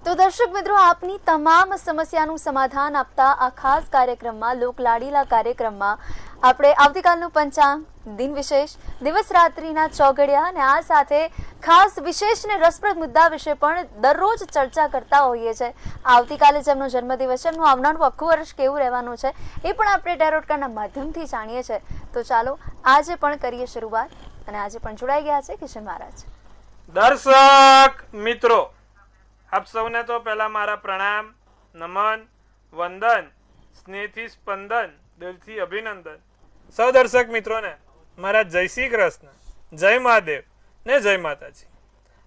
તો દર્શક મિત્રો, આપની તમામ સમસ્યાનું સમાધાન આપતા આ ખાસ કાર્યક્રમમાં, લોકલાડીલા કાર્યક્રમમાં આપણે આવતીકાલનું પંચાંગ, દિન વિશેષ, દિવસ રાત્રિના ચોઘડિયા અને આ સાથે ખાસ વિશેષ ને રસપ્રદ મુદ્દા વિશે પણ દરરોજ ચર્ચા કરતા હોઈએ છીએ. આવતીકાલે જેમનો જન્મદિવસ છે, એમનું આવનારું આખું વર્ષ કેવું રહેવાનું છે એ પણ આપણે ટેરોટ કાર્ડના માધ્યમથી જાણીએ છીએ. તો ચાલો આજે પણ કરીએ શરૂઆત. અને આજે પણ જોડાઈ ગયા છે કિશન મહારાજ. દર્શક મિત્રો, આપ સૌને તો પહેલા મારા પ્રણામ, નમન, વંદન, સ્નેહથી સ્પંદન, દિલથી અભિનંદન. સૌ દર્શક મિત્રોને મારા જય શ્રી કૃષ્ણ, જય મહાદેવ ને જય માતાજી.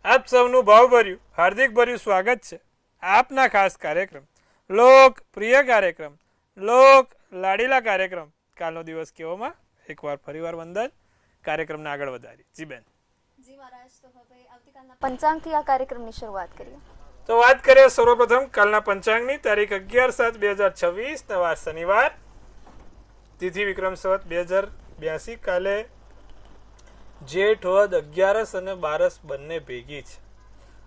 આપ સૌનું ભાવભર્યું હાર્દિક ભર્યું સ્વાગત છે આપના ખાસ કાર્યક્રમ, લોક પ્રિય કાર્યક્રમ, લોક લાડીલા કાર્યક્રમ કાલનો દિવસ કેવોમાં. એકવાર ફરીવાર વંદન. કાર્યક્રમને આગળ વધારી. જી બેન. જી મહારાજ, તો હવે આવતીકાલના પંચાંગથી આ કાર્યક્રમની શરૂઆત કરીએ. તો વાત કરીએ સર્વપ્રથમ કાલના પંચાંગની. તારીખ 11/7/2026, વાર શનિવાર, તિથિ વિક્રમ સંવત 2082. કાલે જેઠ વદ 11 અને 12 બંને ભેગી છે.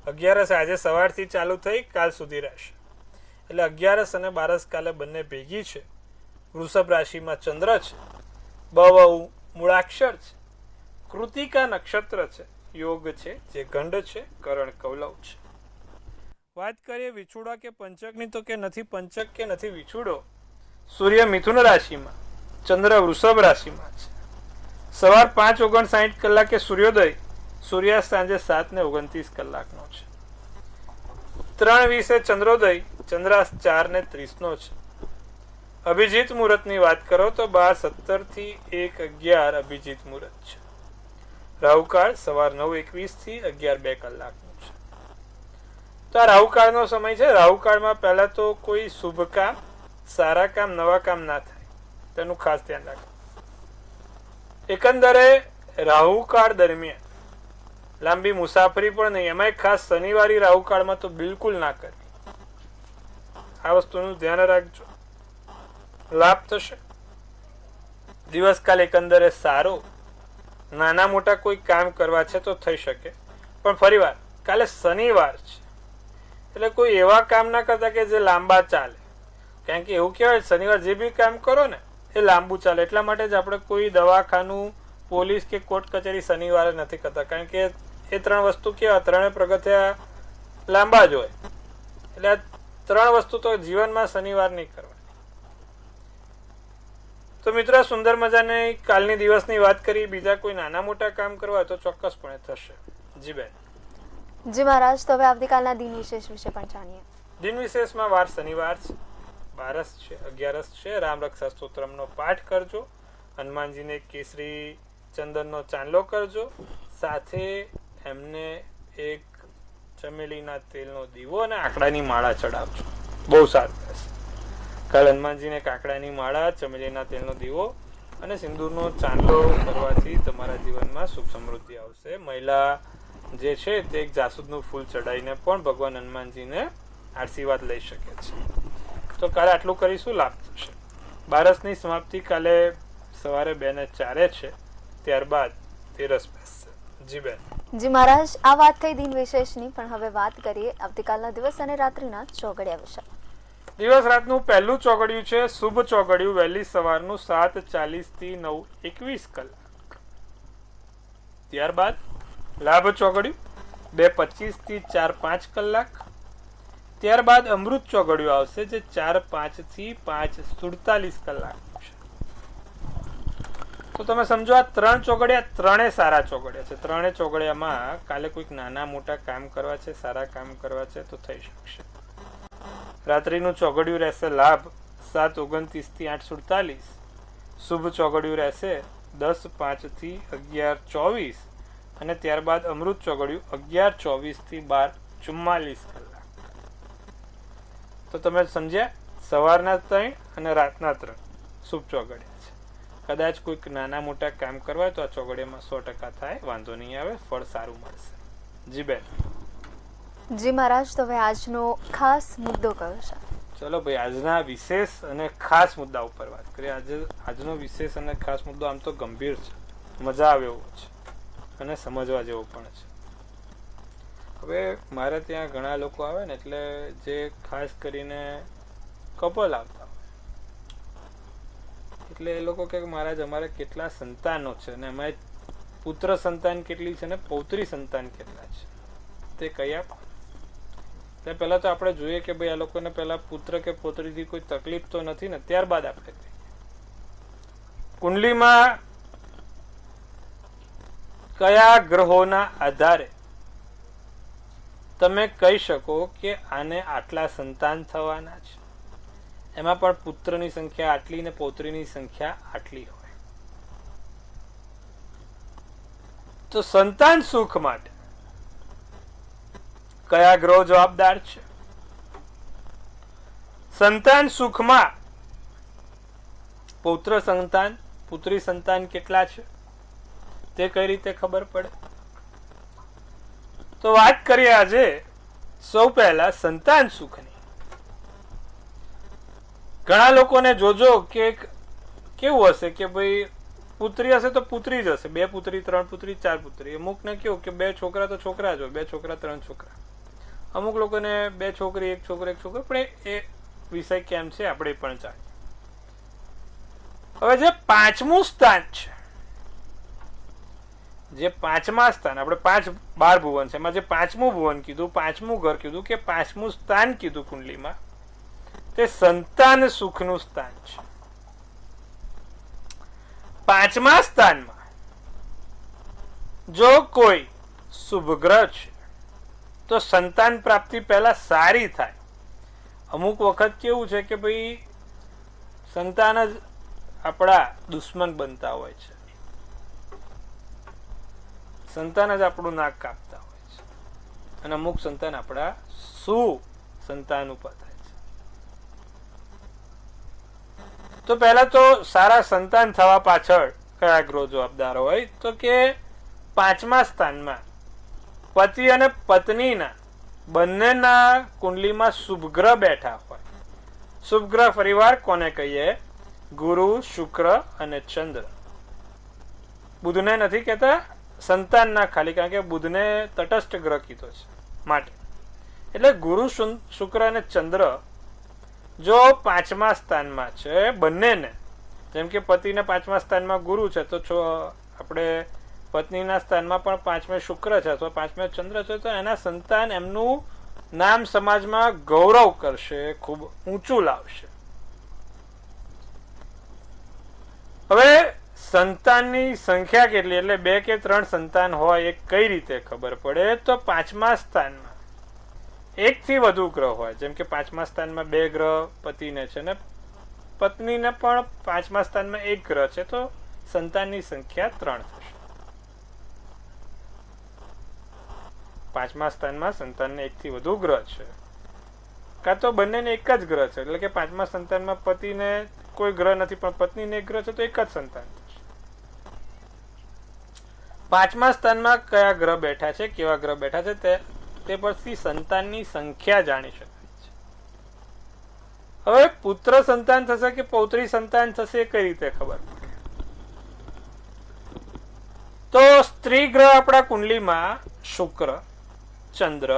11 આજે સવારથી ચાલુ થઈ કાલ સુધી રહેશે, એટલે 11 અને 12 કાલે બંને ભેગી છે. વૃષભ રાશિમાં ચંદ્ર છે, બહુ મૂળાક્ષર છે, કૃતિકા નક્ષત્ર છે, યોગ છે, જે ગંડ છે, કરણ કૌલવ છે. વાત કરીએ વિછુડા કે પંચકની, તો કે નથી પંચક કે નથી વિછુડો. સૂર્ય મિથુન રાશિમાં, ચંદ્ર વૃષભ રાશિમાં છે. સવાર 5:59 કલાકે સૂર્યોદય, સૂર્યાસ્ત સાંજે 7:29 કલાકનો છે. 3:20 ચંદ્રોદય, ચંદ્રાસ્ત 4:30 છે. અભિજીત મુહૂર્તની વાત કરો તો 12:17 થી 1:11 અભિજીત મુહૂર્ત છે. રાહુકાળ સવાર 9:21 થી 11:02 કલાકનો છે. તો આ રાહુકાળનો સમય છે. રાહુકાળમાં પહેલા તો કોઈ શુભ કામ, સારા કામ, નવા કામ ના થાય, તેનું ખાસ ધ્યાન રાખો. એકંદરે રાહુકાળ દરમિયાન લાંબી મુસાફરી પણ નહીં, એમાં ખાસ શનિવારી રાહુકાળમાં તો બિલકુલ ના કરવી. આ વસ્તુનું ધ્યાન રાખજો. લાભ થશે. દિવસકાલ એકંદરે સારો. નાના મોટા કોઈ કામ કરવા છે તો થઈ શકે, પણ ફરીવાર કાલે શનિવાર છે એટલે કોઈ એવા કામ ના કરતા કે જે લાંબા ચાલે. કારણ કે એવું કહેવાય શનિવાર જે બી કામ કરો ને એ લાંબુ ચાલે. એટલા માટે જ આપણે કોઈ દવાખાનું, પોલીસ કે કોર્ટ કચેરી શનિવારે નથી કરતા, કારણ કે એ ત્રણ વસ્તુ કેવા, ત્રણે પગથિયા લાંબા જ હોય. એટલે આ ત્રણ વસ્તુ તો જીવનમાં શનિવાર નહીં કરવાની. તો મિત્રો, સુંદર મજાની કાલની દિવસની વાત કરી. બીજા કોઈ નાના મોટા કામ કરવા તો ચોક્કસપણે થશે. જી બેન. જી મહારાજ, તો હવે આવતીકાલના દિન વિશેષ વિશે પણ જાણીએ. દિન વિશેષમાં વાર શનિવાર છે, 12 છે, 11 છે. રામ રક્ષા સ્તોત્રમનો પાઠ કરજો. હનુમાનજીને કેસરી ચંદનનો ચાંદલો કરજો. સાથે એમને એક ચમેલીના તેલનો દીવો અને આંકડાની માળા ચડાવજો. બહુ સારું રહેશે. કાલે હનુમાનજીને કાકડાની માળા, ચમેલીના તેલનો દીવો અને સિંદૂરનો ચાંદલો કરવાથી તમારા જીવનમાં સુખ સમૃદ્ધિ આવશે. મહિલા જે છે તે એક જાસૂદનું ફૂલ ચડાવીને પણ ભગવાન હનુમાનજીને આશીર્વાદ લઈ શકે છે. તો કાલે આટલું કરીશું, લાભ થશે. 12ની સમાપ્તિ કાલે સવારે 2:04 છે, ત્યારબાદ 13 બેસશે. જી બેન. જી મહારાજ, આ વાત થઈ દિન વિશેષની, પણ હવે વાત કરીએ આવતીકાલના દિવસ અને રાત્રિના ચોઘડિયા વિશે. દિવસ રાતનું પહેલું ચોઘડિયું છે શુભ ચોઘડિયું, વહેલી સવારનું 7:40 થી 9:21 કલાક. ત્યારબાદ લાભ ચોઘડિયું 2:25 થી 4:05 કલાક. ત્યારબાદ અમૃત ચોઘડિયું આવશે, જે 4:05 થી 5:47 કલાક છે. તો તમે સમજો આ ત્રણ ચોઘડિયા ત્રણે સારા ચોઘડિયા છે. ત્રણે ચોઘડિયામાં કાલે કોઈક નાના મોટા કામ કરવા છે, સારા કામ કરવા છે તો થઈ શકશે. રાત્રિનું ચોઘડિયું રહેશે લાભ 7:29 થી 8:47. શુભ ચોઘડિયું રહેશે 10:05 થી 11:24 અને ત્યારબાદ અમૃત ચોઘડિયું 11:24 થી 12:44 કલાક. તો તમે સમજ્યા, સવારના 3 અને રાતના 3 શુભ ચોઘડિયા છે. કદાચ કોઈક નાના મોટા કામ કરવા હોય તો આ ચોઘડિયામાં 100% થાય, વાંધો નહીં આવે, ફળ સારું મળશે. જી બેન. જી મહારાજ, તો હવે આજનો ખાસ મુદ્દો કયો છે? ચલો ભાઈ, આજના વિશેષ અને ખાસ મુદ્દા ઉપર વાત કરીએ. આજનો વિશેષ અને ખાસ મુદ્દો આમ તો ગંભીર છે, મજા આવે એવો છે અને સમજવા જેવો પણ છે. હવે મારે ત્યાં ઘણા લોકો આવે ને, એટલે જે ખાસ કરીને કપલ આવતા હોય, એટલે એ લોકો કે મહારાજ અમારે કેટલા સંતાનો છે ને અમે પુત્ર સંતાન કેટલી છે ને પૌત્રી સંતાન કેટલા છે તે કહી આપો. એટલે પહેલા તો આપણે જોઈએ કે ભાઈ આ લોકોને પહેલા પુત્ર કે પૌત્રીથી કોઈ તકલીફ તો નથી ને, ત્યારબાદ આપણે કહીએ. કુંડલીમાં કયા ગ્રહોના આધારે તમે કહી શકો કે આને આટલા સંતાન થવાના છે, એમાં પણ પુત્રની સંખ્યા આટલી ને પૌત્રીની સંખ્યા આટલી હોય. તો સંતાન સુખ માટે કયા ગ્રહો જવાબદાર છે? સંતાન સુખમાં પૌત્ર સંતાન પુત્રી સંતાન કેટલા છે તે કઈ રીતે ખબર પડે? તો વાત કરીએ આજે સૌ પહેલા સંતાન સુખની. ઘણા લોકોને જોજો કે કેવું હશે કે ભાઈ પુત્રી હશે તો પુત્રી જ હશે, 2 પુત્રી 3 પુત્રી 4 પુત્રી. અમુક ને કેવું કે 2 છોકરા તો છોકરા જ હોય, 2 છોકરા 3 છોકરા. અમુક લોકોને 2 છોકરી 1 છોકરો 1 છોકરો. પણ એ વિષય કેમ છે આપણે પણ જાણીએ. હવે જે પાંચમું સ્થાન છે, જે પાંચમા સ્થાન, આપણે 5 12 ભુવન છે, એમાં જે પાંચમું ભુવન કીધું, પાંચમું ઘર કીધું કે પાંચમું સ્થાન કીધું કુંડલીમાં, તે સંતાન સુખનું સ્થાન છે. પાંચમા સ્થાનમાં જો કોઈ શુભ ગ્રહ છે તો સંતાન પ્રાપ્તિ પહેલા સારી થાય. અમુક વખત કેવું છે કે ભાઈ સંતાન જ આપણા દુશ્મન બનતા હોય છે, સંતાન જ આપણું નાક કાપતા હોય છે, અને અમુક સંતાન આપણા સંતાન ઉપર થાય છે. તો પહેલા તો સારા સંતાન થવા પાછળ કયા ગ્રહ જવાબદાર હોય? તો કે પાંચમા સ્થાનમાં પતિ અને પત્નીના બંનેના કુંડલીમાં શુભ ગ્રહ બેઠા હોય. શુભ ગ્રહ ફરીવાર કોને કહીએ? ગુરુ, શુક્ર અને ચંદ્ર. બુધને નથી કહેતા, સંતાનના ખાલી, કારણ કે બુધને તટસ્થ ગ્રહ કીધો છે માટે. એટલે ગુરુ, શુક્ર અને ચંદ્ર જો પાંચમા સ્થાનમાં છે બંનેને, જેમ કે પતિને પાંચમા સ્થાનમાં ગુરુ છે તો આપણે પત્નીના સ્થાનમાં પણ પાંચમે શુક્ર છે અથવા પાંચમે ચંદ્ર છે, તો એના સંતાન એમનું નામ સમાજમાં ગૌરવ કરશે, ખૂબ ઊંચું લાવશે. હવે સંતાનની સંખ્યા કેટલી, એટલે 2 કે 3 સંતાન હોય એ કઈ રીતે ખબર પડે? તો પાંચમા સ્થાનમાં 1 થી વધુ ગ્રહ હોય, જેમ કે પાંચમા સ્થાનમાં 2 ગ્રહ પતિને છે ને પત્નીને પણ પાંચમા સ્થાનમાં 1 ગ્રહ છે, તો સંતાનની સંખ્યા 3 થશે. પાંચમા સ્થાનમાં સંતાનને 1 થી વધુ ગ્રહ છે, કાં તો બંનેને એક જ ગ્રહ છે, એટલે કે પાંચમા સંતાનમાં પતિને કોઈ ગ્રહ નથી પણ પત્નીને 1 ગ્રહ છે, તો એક જ સંતાન થશે. પાંચમા સ્થાનમાં કયા ગ્રહ બેઠા છે, કેવા ગ્રહ બેઠા છે તે પરથી સંતાનની સંખ્યા જાણી શકાય છે. હવે પુત્ર સંતાન થશે કે પૌત્રી સંતાન થશે કઈ રીતે ખબર પડે? તો સ્ત્રી ગ્રહ આપણા કુંડલીમાં શુક્ર, ચંદ્ર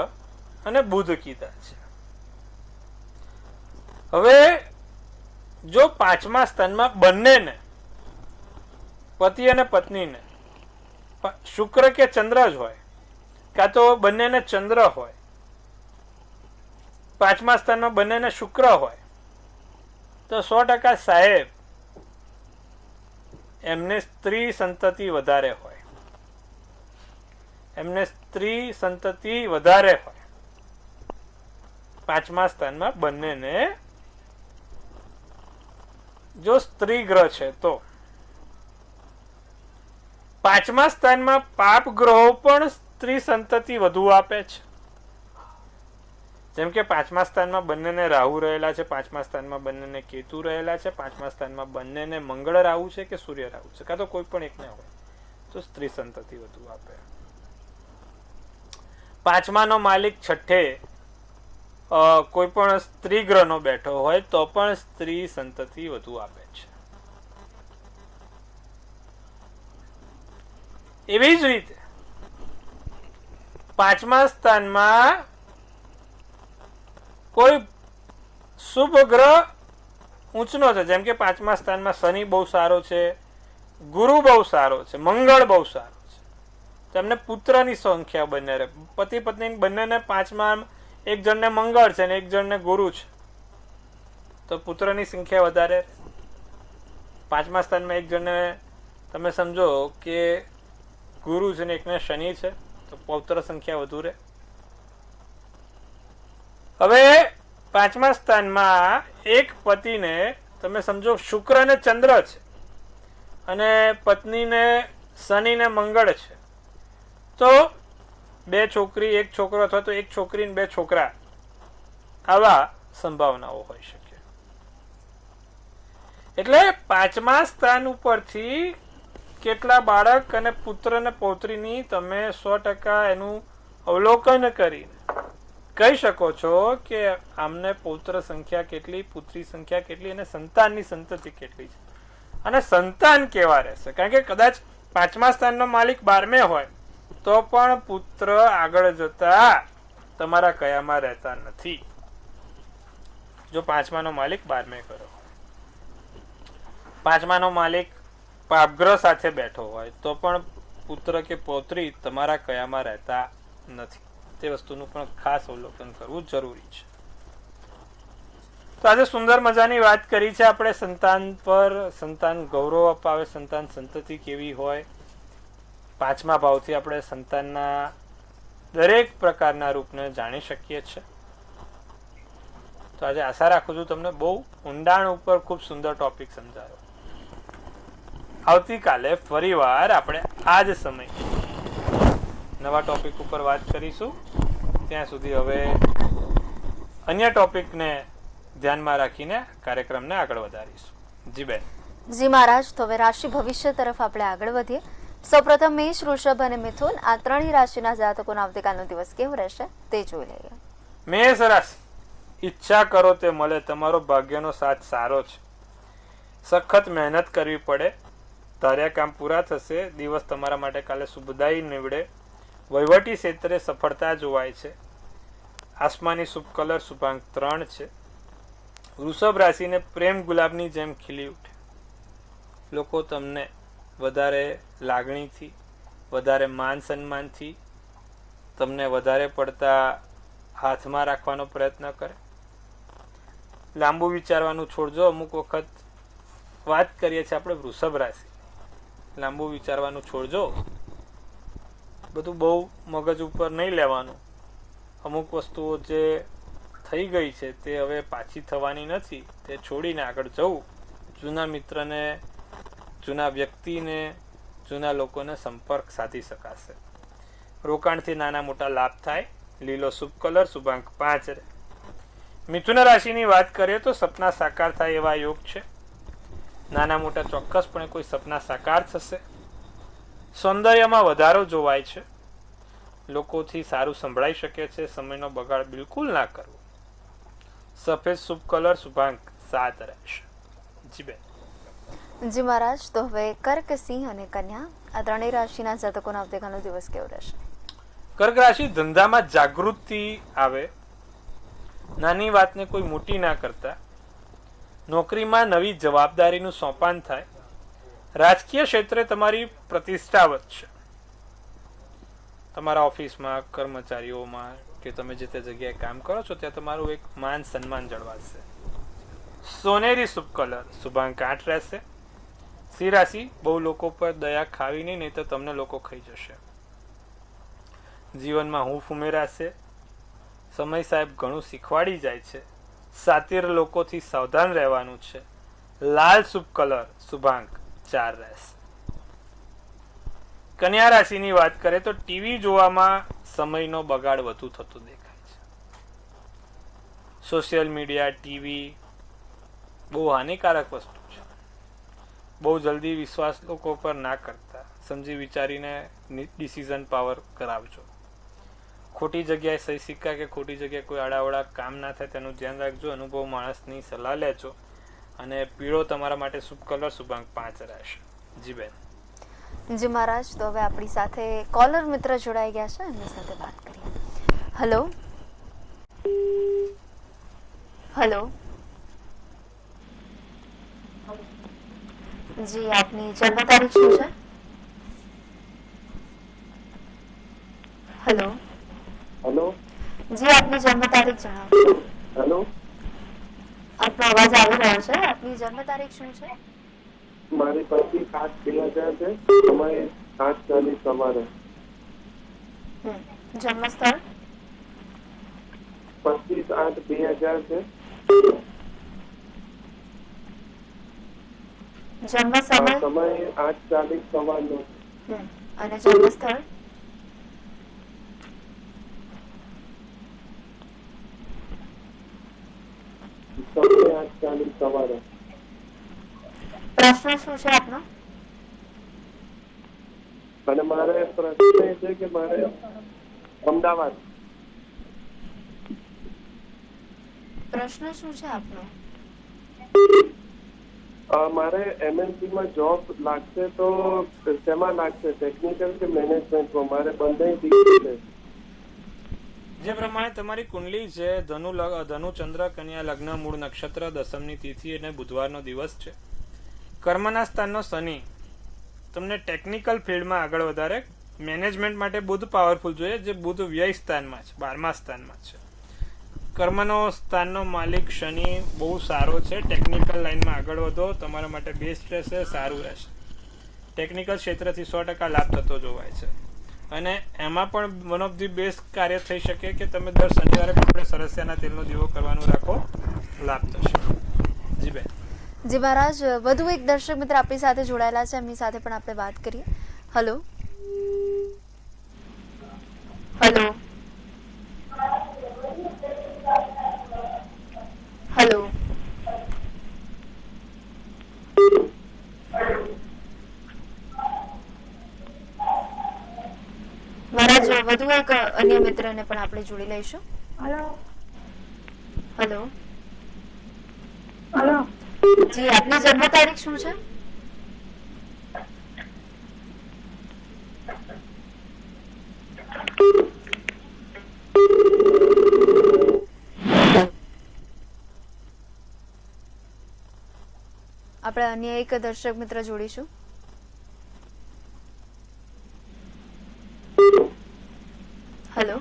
અને બુધ કીધા છે. હવે જો પાંચમા સ્થાનમાં બંનેને, પતિ અને પત્નીને શુક્ર કે ચંદ્ર જ હોય, કાં તો બંનેને ચંદ્ર હોય, પાંચમા સ્થાનમાં બંનેને શુક્ર હોય, તો 100% સાહેબ એમને સ્ત્રી સંતતિ વધારે હોય, એમને સ્ત્રી સંતતિ વધારે હોય. પાંચમા સ્થાનમાં બંનેને જો સ્ત્રી ગ્રહ છે તો. પાંચમા સ્થાનમાં પાપ ગ્રહો પણ સ્ત્રી સંતતિ વધુ આપે છે, જેમ કે પાંચમા સ્થાનમાં બંનેને રાહુ રહેલા છે, પાંચમા સ્થાનમાં બંનેને કેતુ રહેલા છે, પાંચમા સ્થાનમાં બંનેને મંગળ રાહુ છે કે સૂર્ય રાહુ છે, કાં તો કોઈ પણ એકને હોય તો સ્ત્રી સંતતિ વધુ આપે. પાંચમાનો માલિક છઠ્ઠે કોઈ પણ સ્ત્રી ગ્રહનો બેઠો હોય તો પણ સ્ત્રી સંતતિ વધુ આપે છે. એવી જ રીતે પાંચમા સ્થાનમાં કોઈ શુભ ગ્રહ ઊંચનો છે, જેમ કે પાંચમા સ્થાનમાં શનિ બહુ સારો છે, ગુરુ બહુ સારો છે, મંગળ બહુ સારો છે, તેમને પુત્રની સંખ્યા બંને રહે. પતિ પત્ની બંનેને પાંચમા એક જણને મંગળ છે ને એક જણને ગુરુ છે, તો પુત્રની સંખ્યા વધારે. પાંચમા સ્થાનમાં એક જણને તમે સમજો કે ગુરુ છે ને એકને શનિ છે, તો પૌત્ર સંખ્યા વધુ રહે. હવે પાંચમા સ્થાનમાં એક પતિને તમે સમજો શુક્ર ને ચંદ્ર છે અને પત્નીને શનિ ને મંગળ છે, તો બે છોકરી એક છોકરો અથવા તો એક છોકરી ને બે છોકરા, આવા સંભાવનાઓ હોઈ શકે. એટલે પાંચમા સ્થાન ઉપરથી કેટલા બાળક અને પુત્ર અને પૌત્રીની તમે 100% એનું અવલોકન કરીને કહી શકો છો કે આમને પૌત્ર સંખ્યા કેટલી, પુત્રી સંખ્યા કેટલી અને સંતાનની સંતતિ કેટલી છે અને સંતાન કેવા રહેશે. કારણ કે કદાચ પાંચમા સ્થાનનો માલિક 12મે હોય તો પણ પુત્ર આગળ જતા તમારા કયામાં રહેતા નથી. જો પાંચમાનો માલિક 12મે કર્યો, પાંચમાનો માલિક પાપગ્રહ સાથે બેઠો હોય તો પણ પુત્ર કે પૌત્રી તમારા કયામાં રહેતા નથી. તે વસ્તુનું પણ ખાસ અવલોકન કરવું જરૂરી છે. તો આજે સુંદર મજાની વાત કરી છે આપણે સંતાન પર. સંતાન ગૌરવ અપાવે, સંતાન સંતતિ કેવી હોય. પાંચમા ભાવથી આપણે સંતાનના દરેક પ્રકારના રૂપને જાણી શકીએ છીએ. તો આજે આશા રાખું છું તમને બહુ ઊંડાણ ઉપર ખૂબ સુંદર ટોપિક સમજાયો. આવતીકાલે ફરીવાર આપણે આ જ સમય નવા ટોપિક ઉપર વાત કરીશું. ત્યાં સુધી હવે અન્ય ટોપિકને ધ્યાનમાં રાખીને કાર્યક્રમને આગળ વધારીશું. જી બેન. જી મહારાજ, તો હવે રાશિ ભવિષ્ય તરફ આપણે આગળ વધીએ. સૌપ્રથમ મેષ, વૃષભ અને મિથુન આ ત્રણેય રાશિના જાતકોનો આવતીકાલનો દિવસ કેવો રહેશે તે જોઈ લઈએ. મેષ રાશિ, ઈચ્છા કરો તે મળે. તમારો ભાગ્યનો સાથ સારો છે. સખત મહેનત કરવી પડે. ધાર્યા કામ પૂરા થશે. દિવસ તમારા માટે કાલે શુભદાયી નીવડે. વહીવટી ક્ષેત્રે સફળતા જોવાય છે. આસમાની શુભ કલર શુભાંક 3 છે. વૃષભ રાશિને પ્રેમ ગુલાબની જેમ ખીલી ઉઠે. લોકો તમને વધારે લાગણીથી, વધારે માન સન્માનથી તમને વધારે પડતા હાથમાં રાખવાનો પ્રયત્ન કરે. લાંબુ વિચારવાનું છોડજો. અમુક વખત વાત કરીએ છીએ આપણે વૃષભ રાશિ, લાંબુ વિચારવાનું છોડજો. બધું બહુ મગજ ઉપર નહીં લેવાનું. અમુક વસ્તુઓ જે થઈ ગઈ છે તે હવે પાછી થવાની નથી, તે છોડીને આગળ જવું. જૂના મિત્રને, જૂના વ્યક્તિને, જૂના લોકોને સંપર્ક સાધી શકાશે. રોકાણથી નાના મોટા લાભ થાય. લીલો શુભ કલર શુભાંક 5. મિથુન રાશિની વાત કરીએ તો સપના સાકાર થાય એવા યોગ છે. નાના મોટા ચોક્કસપણે કોઈ સપના સાકાર થશે. સૌંદર્યમાં વધારો જોવાય છે. લોકોથી સારું સંભળાઈ શકે છે. સમયનો બગાડ બિલકુલ ના કરવો. સફેદ શુભ કલર શુભાંક 7 રહેશે. જી બેન. જી મહારાજ, તો હવે કર્ક, સિંહ અને કન્યા આ ત્રણેય રાશિના જાતકોનો આવતીકાલનો દિવસ કેવો રહેશે? કર્ક રાશિ, ધંધામાં જાગૃતિ આવે. નાની વાતને કોઈ મોટી ના કરતા. નોકરીમાં નવી જવાબદારીનું સોપાન થાય. રાજકીય ક્ષેત્રે તમારી પ્રતિષ્ઠા વધશે. તમારા ઓફિસમાં, કર્મચારીઓમાં કે તમે જે તે જગ્યાએ કામ કરો છો ત્યાં તમારું એક માન સન્માન જળવાશે. સોનેરી શુભ કલર શુભાંક 8 રહેશે. સિંહ રાશિ, બહુ લોકો પર દયા ખાવી નહીં તો તમને લોકો ખાઈ જશે. જીવનમાં હૂંફ ઉમેરાશે. સમય સાહેબ ઘણું શીખવાડી જાય છે. સાતીર લોકોથી સાવધાન રહેવાનું છે. લાલ શુભ કલર શુભાંક 4 રહેશે. કન્યા રાશિની વાત કરીએ તો ટીવી જોવામાં સમયનો બગાડ વધુ થતો દેખાય છે. સોશિયલ મીડિયા, ટીવી બહુ હાનિકારક વસ્તુ છે. બહુ જલ્દી વિશ્વાસ લોકો પર ના કરતા. સમજી વિચારીને ડિસિઝન પાવર કરાવજો. ખોટી જગ્યાએ સહી સિક્કા કે ખોટી જગ્યાએ કોઈ આડાવડા કામ ના થાય તેનું ધ્યાન રાખજો. અનુભવ માણસની સલાહ લેજો. અને પીળો તમારા માટે શુભ કલર શુભાંક 5 રહેશે. જી બેન. જી મહારાજ, તો હવે આપણી સાથે કોલર મિત્ર જોડાઈ ગયા છે, એમની સાથે વાત કરીએ. હેલો હેલો જી, આપની જન્મ તારીખ શું છે? હેલો હેલો જી, આપની જન્મ તારીખ જણાવો. હેલો આપનો અવાજ આવી રહ્યો છે. આપની જન્મ તારીખ શું છે? મારી 25/8/2000 છે. સમય 8:40 સવારે. જન્મ સ્થળ? 25/8/2000 છે. જન્મ સમય? સમય 8:40 સવારનો. અને જન્મ સ્થળ? સમય 8:40 સવારે. પ્રશ્ન શું છે આપનો? અને મારે પ્રશ્ન એ છે કે મારે અમદાવાદ. પ્રશ્ન શું છે આપનો? મારે MNC માં જોબ લાગશે તો શેમાં લાગશે? ટેકનિકલ કે મેનેજમેન્ટમાં? મારે બંને ડિગ્રી છે. જે પ્રમાણે તમારી કુંડલી છે, ધનુ ચંદ્ર કન્યા લગ્ન મૂળ નક્ષત્ર દસમની તિથિ અને બુધવારનો દિવસ છે. કર્મના સ્થાનનો શનિ તમને ટેકનિકલ ફિલ્ડમાં આગળ વધારે. મેનેજમેન્ટ માટે બુધ પાવરફુલ જોઈએ, જે બુધ વ્યય સ્થાનમાં છે, 12મા સ્થાનમાં છે. કર્મનો સ્થાનનો માલિક શનિ બહુ સારો છે. ટેકનિકલ લાઈનમાં આગળ વધો, તમારા માટે બેસ્ટ રહેશે, સારું રહેશે. ટેકનિકલ ક્ષેત્રથી 100% લાભ થતો જોવાય છે. અને એમાં પણ વન ઓફ ધી બેસ્ટ કાર્ય થઈ શકે કે તમે દર શનિવારે આપણે સરસિયાના તેલનો દીવો કરવાનું રાખો, લાભ થશે. જી બેન. જી મહારાજ, વધુ એક દર્શક મિત્ર આપણી સાથે જોડાયેલા છે, એમની સાથે પણ આપણે વાત કરીએ. હેલો હેલો હેલો મહારાજ, વધુ એક અન્ય મિત્રને પણ આપણે જોડી લઈશું. હેલો હેલો જી, આપની જન્મ તારીખ શું છે? આપણે અન્ય એક દર્શક મિત્ર જોડીશું. હેલો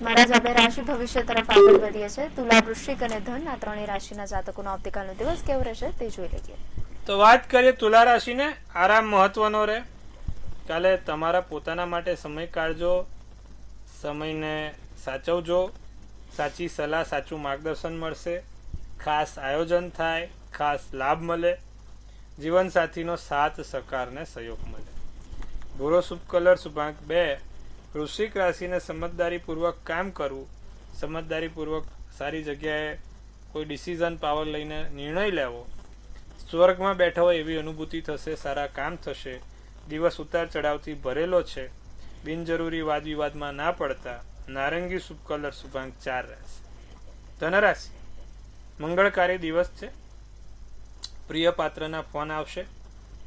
મહારાજ, આપણે રાશિ ભવિષ્ય તરફ આગળ વધીએ છીએ. તુલા, વૃશ્ચિક અને ધન, આ ત્રણેય રાશિના જાતકોનો આવતીકાલનો દિવસ કેવો રહેશે તે જોઈ લઈએ. તો વાત કરીએ તુલા રાશિને. આરામ મહત્વનો રહે. કાલે તમારા પોતાના માટે સમય કાઢજો, સમયને સાચવજો. સાચી સલાહ, સાચું માર્ગદર્શન મળશે. ખાસ આયોજન થાય, ખાસ લાભ મળે. જીવનસાથીનો સાથ સહકાર ને સહયોગ મળે. ભૂરો શુભ કલર શુભાંક 2. વૃશ્ચિક રાશિને સમજદારીપૂર્વક કામ કરવું, સમજદારીપૂર્વક સારી જગ્યાએ કોઈ ડિસિઝન પાવર લઈને નિર્ણય લેવો. સ્વર્ગમાં બેઠા હોય એવી અનુભૂતિ થશે, સારા કામ થશે. દિવસ ઉતાર ચઢાવથી ભરેલો છે. બિનજરૂરી વાદ વિવાદમાં ના પડતા. નારંગી શુભ કલર શુભાંક 4 રહેશે. ધનરાશિ, મંગળકારી દિવસ છે. પ્રિય પાત્રના ફોન આવશે.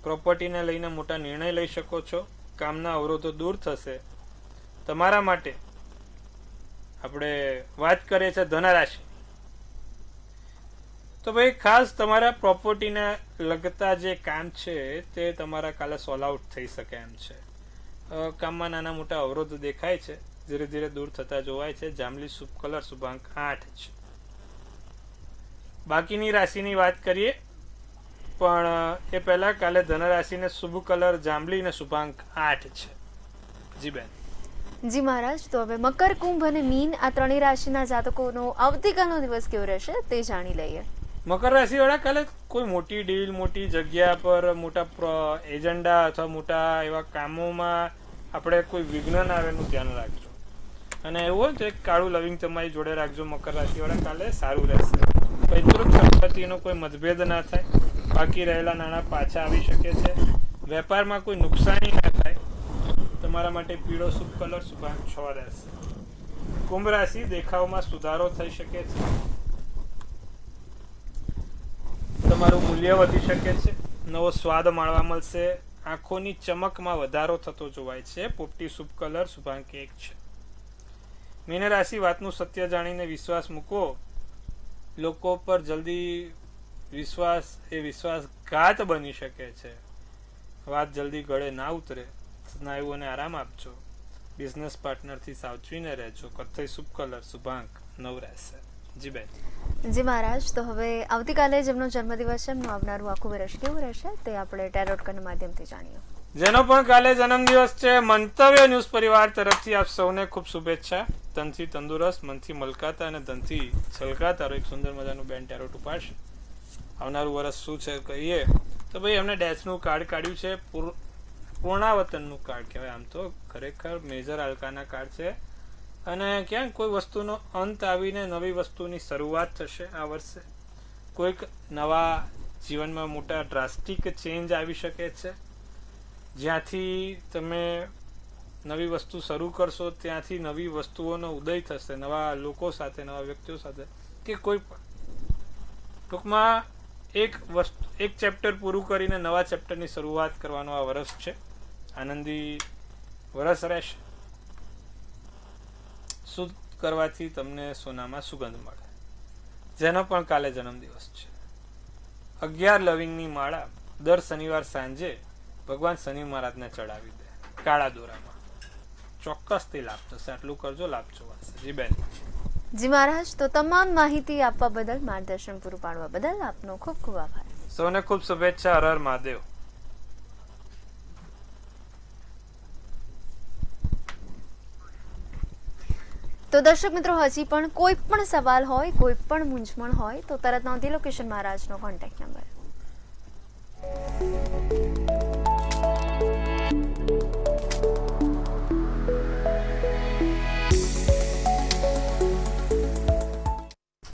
પ્રોપર્ટીને લઈને મોટા નિર્ણય લઈ શકો છો. કામના અવરોધો દૂર થશે. તમારા માટે આપણે વાત કરીએ છીએ ધનરાશિ, તો ભાઈ ખાસ તમારા પ્રોપર્ટીને લગતા જે કામ છે તે તમારા કાલે સોલ્વ આઉટ થઈ શકે એમ છે. કામમાં નાના મોટા અવરોધ દેખાય છે, ધીરે ધીરે દૂર થતા જોવાય છે. જાંબલી શુભ કલર શુભાંક 8 છે. બાકીની રાશિની વાત કરીએ, પણ એ પહેલા કાલે ધનરાશિને શુભ કલર જાંબલી ને શુભાંક 8 છે. જી બેન. જી મહારાજ, તો હવે મકર, કુંભ અને મીન, આ ત્રણેય રાશિના જાતકોનો આવતીકાલનો દિવસ કેવો રહેશે તે જાણી લઈએ. મકર રાશિ વાળા, કાલે કોઈ મોટી ડીલ, મોટી જગ્યા પર, મોટા એજન્ડા અથવા મોટા એવા કામોમાં આપણે કોઈ વિઘ્ન ના આવે એનું ધ્યાન રાખજો. અને એવું હોય તો એક કાળું લવિંગ તમારી જોડે રાખજો. મકર રાશિ વાળા, કાલે સારું રહેશે. પૈતૃક સંપત્તિનો કોઈ મતભેદ ના થાય. બાકી રહેલા નાણાં પાછા આવી શકે છે. વેપારમાં કોઈ નુકસાની ના થાય. તમારા માટે પીળો શુભ કલર શુભાંક 6 રહેશે. કુંભ રાશિ, દેખાવમાં સુધારો થઈ શકે છે. તમારું મૂલ્ય વધી શકે છે, નવો સ્વાદ માણવા મળશે, આંખોની ચમકમાં વધારો થતો જોવાય છે. પોપટી શુભ કલર શુભાંક 1 છે. મીન રાશિ, વાતનું સત્ય જાણીને વિશ્વાસ મૂકો. લોકો પર જલ્દી વિશ્વાસ એ વિશ્વાસઘાત બની શકે છે. વાત જલ્દી ગળે ના ઉતરે. સ્નાયુઓને આરામ આપજો. બિઝનેસ પાર્ટનરથી સાવચવીને રહેજો. કથ્થઈ શુભ કલર શુભાંક 9 રહેશે. જી બેન. જી મહારાજ, તો હવે આવતીકાલે જેમનો જન્મદિવસ છે એમનું આવનારું આખું વર્ષ કેવું રહેશે તે આપણે ટેરોટ કાર્ડના માધ્યમથી જાણીએ. જેનો પણ કાલે જન્મદિવસ છે, મંતવ્ય ન્યૂઝ પરિવાર તરફથી આપ સૌને ખૂબ શુભેચ્છા. તનથી તંદુરસ્ત, મનથી મલકાતા અને ધનથી છલકાતા એક સુંદર મજાનું બેન ટેરોટ ઉપાડશે. આવનારું વર્ષ શું છે કહીએ તો ભાઈ એમને ડેશનું કાર્ડ કાઢ્યું છે. પૂર્ણાવતનનું કાર્ડ કહેવાય. આમ તો ખરેખર મેજર આલ્કાના કાર્ડ છે અને ક્યાંક કોઈ વસ્તુનો અંત આવીને નવી વસ્તુની શરૂઆત થશે આ વર્ષે. કોઈક નવા જીવનમાં મોટા ડ્રાસ્ટિક ચેન્જ આવી શકે છે. જ્યાંથી તમે નવી વસ્તુ શરૂ કરશો ત્યાંથી નવી વસ્તુઓનો ઉદય થશે, નવા લોકો સાથે, નવા વ્યક્તિઓ સાથે, કે કોઈ પણ ટૂંકમાં એક ચેપ્ટર પૂરું કરીને નવા ચેપ્ટરની શરૂઆત કરવાનો આ વર્ષ છે. આનંદી વર્ષ રહેશે. શુદ્ધ કરવાથી તમને સોનામાં સુગંધ મળે. જેનો પણ કાલે જન્મદિવસ છે, 11 લવિંગની માળા દર શનિવાર સાંજે ભગવાન શનિ મહારાજને ચડાવી દે કાળા દોરામાં. ચોક્કસથી લાભ થશે. આટલું કરજો, લાભ જોવાશે. જી બેન. જી મહારાજ, તો તમામ માહિતી આપવા બદલ, માર્ગદર્શન પૂરું પાડવા બદલ આપનો ખૂબ ખૂબ આભાર. સૌને ખૂબ શુભેચ્છા. હર હર મહાદેવ. તો દર્શક મિત્રો, હજી પણ કોઈ પણ સવાલ હોય, કોઈ પણ મૂંઝવણ હોય તો તરત નોંધી લો કિશન મહારાજનો કોન્ટેક્ટ નંબર.